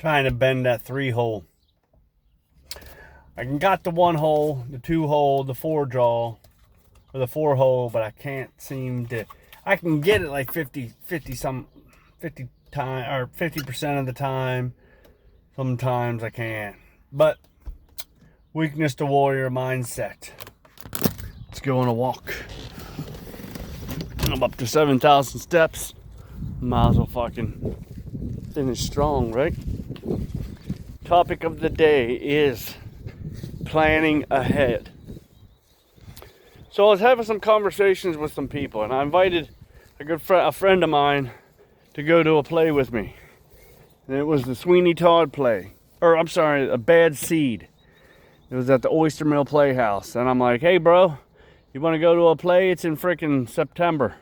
trying to bend that 3-hole. I can got the 1-hole, the 2-hole, the 4-jaw, or the 4-hole, but I can't seem to. I can get it like 50 time or 50% of the time. Sometimes I can't. But weakness to warrior mindset. Let's go on a walk. I'm up to 7,000 steps. Might as well fucking finish strong, right? Topic of the day is planning ahead. So I was having some conversations with some people, and I invited a friend of mine to go to a play with me. And it was the Sweeney Todd play. Or, I'm sorry, A Bad Seed. It was at the Oyster Mill Playhouse. And I'm like, hey, bro, you want to go to a play? It's in freaking September.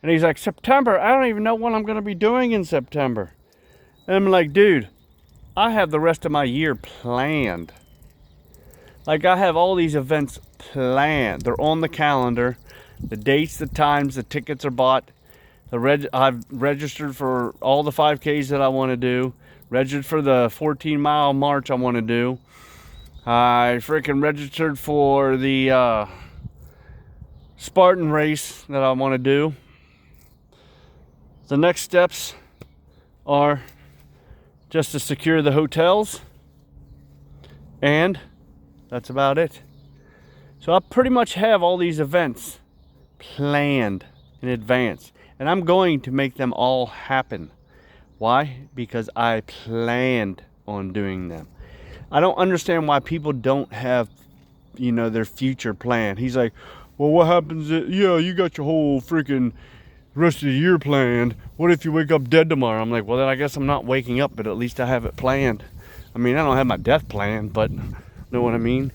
And he's like, September? I don't even know what I'm going to be doing in September. And I'm like, dude, I have the rest of my year planned. Like, I have all these events planned. They're on the calendar. The dates, the times, the tickets are bought. I've registered for all the 5Ks that I want to do. Registered for the 14-mile march I want to do. I freaking registered for the Spartan race that I want to do. The next steps are just to secure the hotels, and that's about it. So I pretty much have all these events planned in advance, and I'm going to make them all happen. Why? Because I planned on doing them. I don't understand why people don't have, their future plan. He's like, well, what happens if, you got your whole freaking rest of the year planned. What if you wake up dead tomorrow? I'm like, well, then I guess I'm not waking up, but at least I have it planned. I mean, I don't have my death planned, but know what I mean?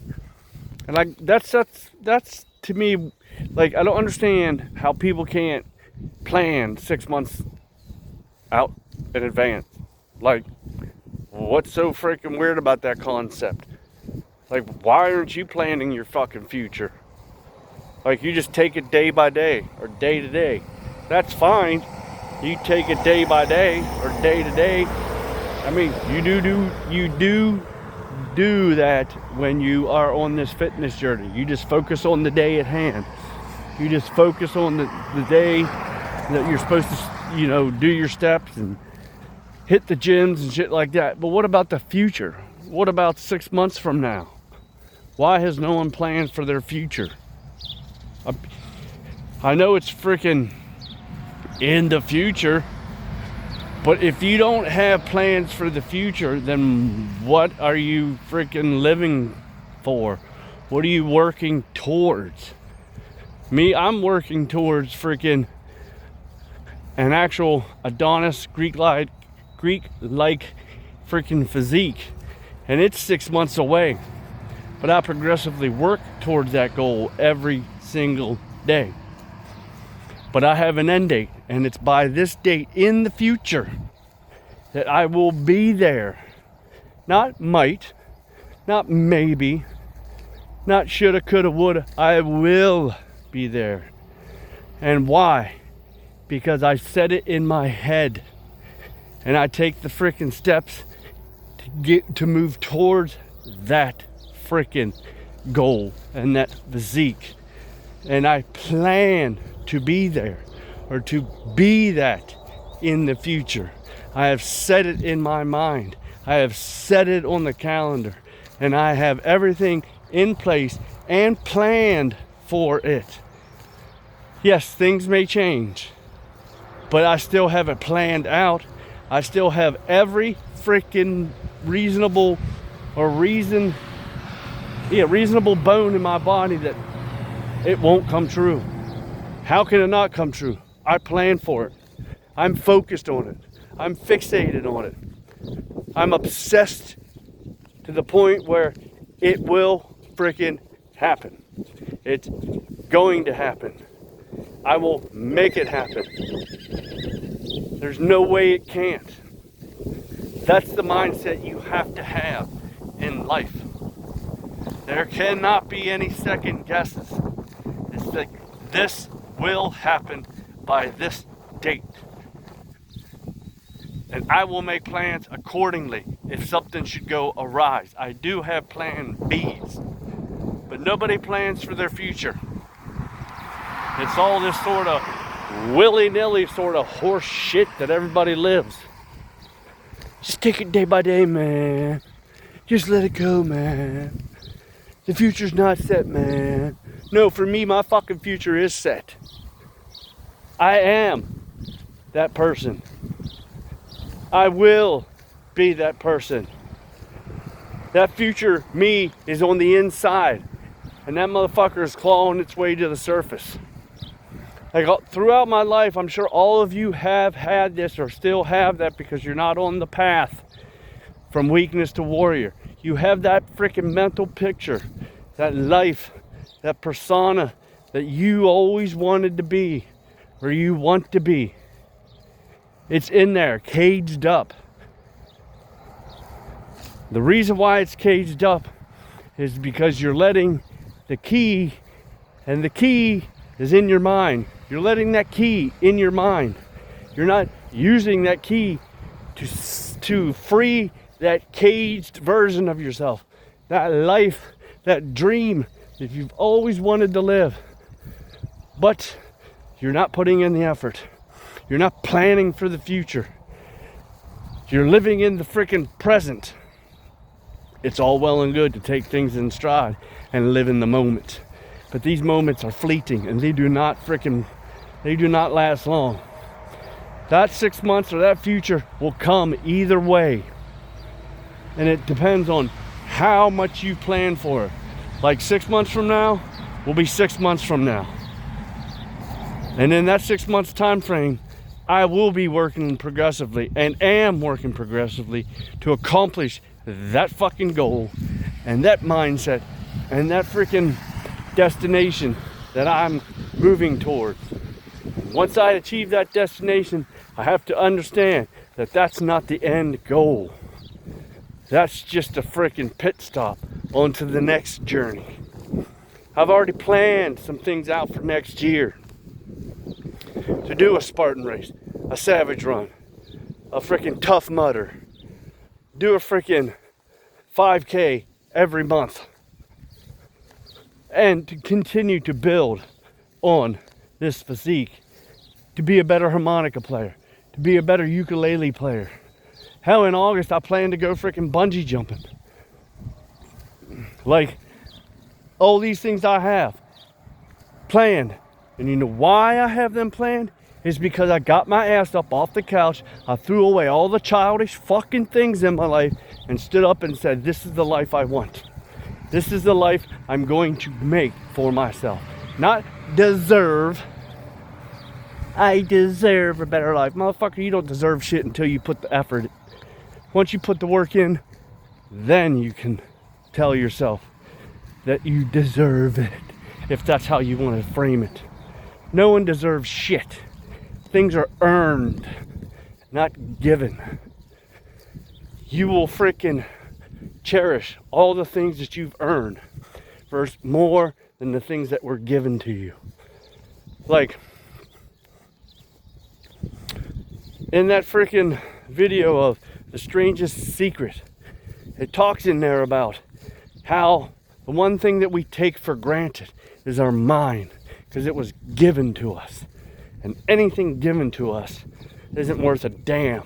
And like, that's to me, like, I don't understand how people can't plan 6 months out in advance. Like, what's so freaking weird about that concept? Like, why aren't you planning your fucking future? Like, you just take it day by day or day to day. That's fine. You take it day by day or day to day. I mean, you do that when you are on this fitness journey. You just focus on the day at hand. You just focus on the day that you're supposed to, do your steps and hit the gyms and shit like that. But what about the future? What about 6 months from now? Why has no one planned for their future? I know it's freaking in the future, but if you don't have plans for the future, then what are you freaking living for? What are you working towards? Me, I'm working towards freaking an actual Adonis Greek-like freaking physique, and it's 6 months away. But I progressively work towards that goal every single day. But I have an end date, and it's by this date in the future that I will be there. Not might, not maybe, not shoulda, coulda, woulda. I will be there. And why? Because I set it in my head, and I take the freaking steps to move towards that freaking goal and that physique. And I plan to be there, or to be that in the future. I have set it in my mind. I have set it on the calendar, and I have everything in place and planned for it. Yes, things may change, but I still have it planned out. I still have every freaking reasonable bone in my body that it won't come true. How can it not come true? I plan for it. I'm focused on it. I'm fixated on it. I'm obsessed to the point where it will freaking happen. It's going to happen. I will make it happen. There's no way it can't. That's the mindset you have to have in life. There cannot be any second guesses. It's like, this will happen by this date. And I will make plans accordingly if something should go awry. I do have plan Bs, but nobody plans for their future. It's all this sort of willy-nilly sort of horse shit that everybody lives. Just take it day by day, man. Just let it go, man. The future's not set, man. No, for me, my fucking future is set. I am that person. I will be that person. That future me is on the inside, and that motherfucker is clawing its way to the surface. Like throughout my life, I'm sure all of you have had this or still have that because you're not on the path from weakness to warrior. You have that freaking mental picture, that life, that persona that you always wanted to be or you want to be. It's in there, caged up. The reason why it's caged up is because you're letting the key, and the key is in your mind. You're letting that key in your mind. You're not using that key to free that caged version of yourself, that life, that dream that you've always wanted to live. But you're not putting in the effort. You're not planning for the future. You're living in the freaking present. It's all well and good to take things in stride and live in the moment. But these moments are fleeting and they do not last long. That 6 months or that future will come either way. And it depends on how much you plan for it. Like 6 months from now will be 6 months from now. And in that 6 months time frame, I will be working progressively and am working progressively to accomplish that fucking goal and that mindset and that freaking destination that I'm moving towards. Once I achieve that destination, I have to understand that that's not the end goal. That's just a freaking pit stop onto the next journey. I've already planned some things out for next year. To do a Spartan race, a Savage Run, a freaking Tough Mudder, do a freaking 5K every month, and to continue to build on this physique, to be a better harmonica player, to be a better ukulele player. Hell, in August I plan to go freaking bungee jumping. Like, all these things I have planned. And you know why I have them planned? Is because I got my ass up off the couch, I threw away all the childish fucking things in my life and stood up and said, this is the life I want. This is the life I'm going to make for myself. Not deserve. I deserve a better life. Motherfucker, you don't deserve shit until you put the effort in. Once you put the work in, then you can tell yourself that you deserve it, if that's how you want to frame it. No one deserves shit. Things are earned, not given. You will freaking cherish all the things that you've earned versus more than the things that were given to you. Like, in that freaking video of The Strangest Secret, it talks in there about how the one thing that we take for granted is our mind, because it was given to us. And anything given to us isn't worth a damn.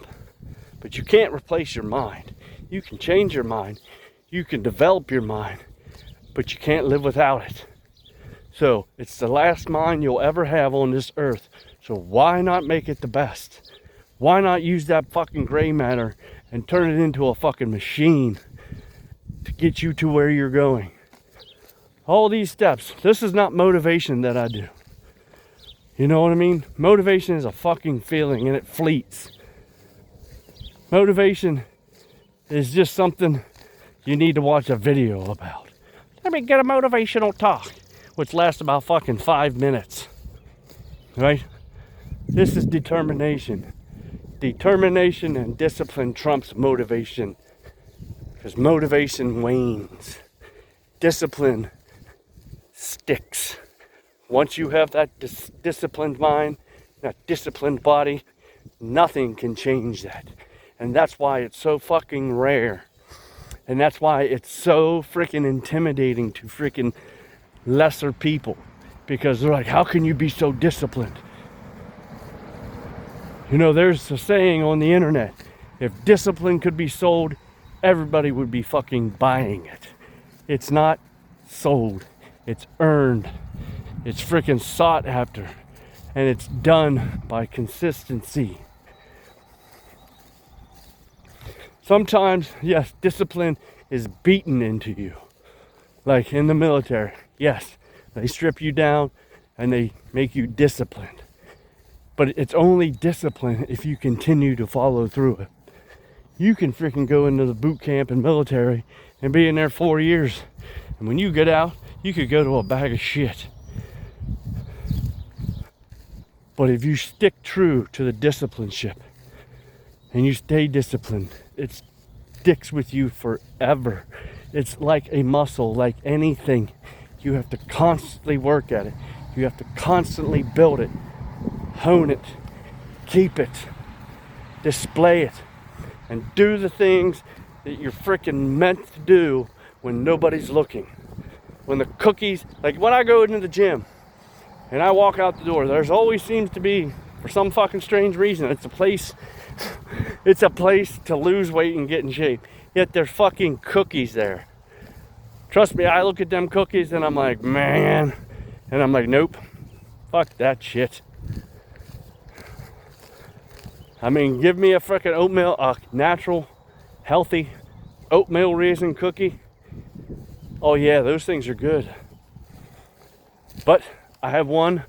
But you can't replace your mind. You can change your mind. You can develop your mind. But you can't live without it. So it's the last mind you'll ever have on this earth. So why not make it the best? Why not use that fucking gray matter and turn it into a fucking machine to get you to where you're going? All these steps. This is not motivation that I do. You know what I mean? Motivation is a fucking feeling and it fleets. Motivation is just something you need to watch a video about. Let me get a motivational talk, which lasts about fucking 5 minutes. Right? This is determination. Determination and discipline trumps motivation. Because motivation wanes. Discipline sticks. Once you have that disciplined mind, that disciplined body, nothing can change that. And that's why it's so fucking rare. And that's why it's so freaking intimidating to freaking lesser people. Because they're like, how can you be so disciplined? You know, there's a saying on the internet, if discipline could be sold, everybody would be fucking buying it. It's not sold. It's earned. It's freaking sought after. And it's done by consistency. Sometimes, yes, discipline is beaten into you. Like in the military, yes, they strip you down and they make you disciplined. But it's only discipline if you continue to follow through it. You can freaking go into the boot camp and military and be in there 4 years. And when you get out, you could go to a bag of shit. But if you stick true to the discipline ship and you stay disciplined, it sticks with you forever. It's like a muscle, like anything. You have to constantly work at it. You have to constantly build it, hone it, keep it, display it, and do the things that you're freaking meant to do when nobody's looking. When the cookies, like when I go into the gym and I walk out the door, there's always seems to be, for some fucking strange reason, it's a place to lose weight and get in shape. Yet there's fucking cookies there. Trust me, I look at them cookies and I'm like, man. And I'm like, nope, fuck that shit. I mean, give me a freaking oatmeal, a natural, healthy oatmeal raisin cookie. Oh yeah, those things are good. But I have one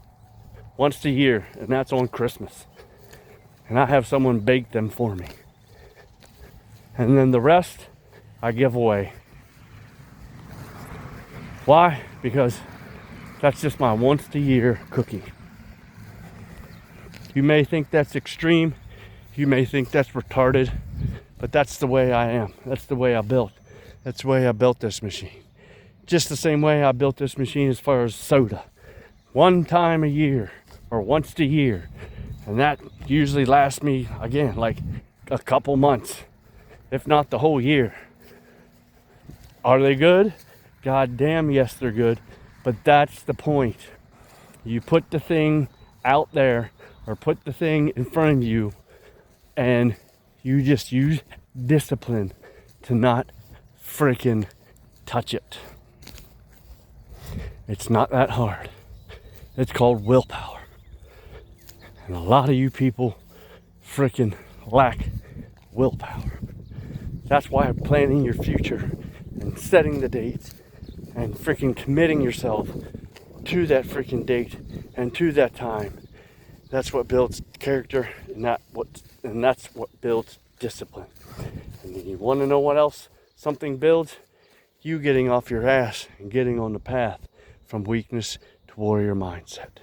once a year, and that's on Christmas. And I have someone bake them for me. And then the rest, I give away. Why? Because that's just my once a year cookie. You may think that's extreme. You may think that's retarded. But that's the way I am. That's the way I built. That's the way I built this machine. Just the same way I built this machine as far as soda. One time a year or once a year. And that usually lasts me, again, like a couple months, if not the whole year. Are they good? God damn, yes, they're good. But that's the point. You put the thing out there or put the thing in front of you and you just use discipline to not freaking touch it. It's not that hard. It's called willpower. And a lot of you people freaking lack willpower. That's why planning your future and setting the dates and freaking committing yourself to that freaking date and to that time. That's what builds character, and that's what builds discipline. And you want to know what else something builds? You getting off your ass and getting on the path from weakness to warrior mindset.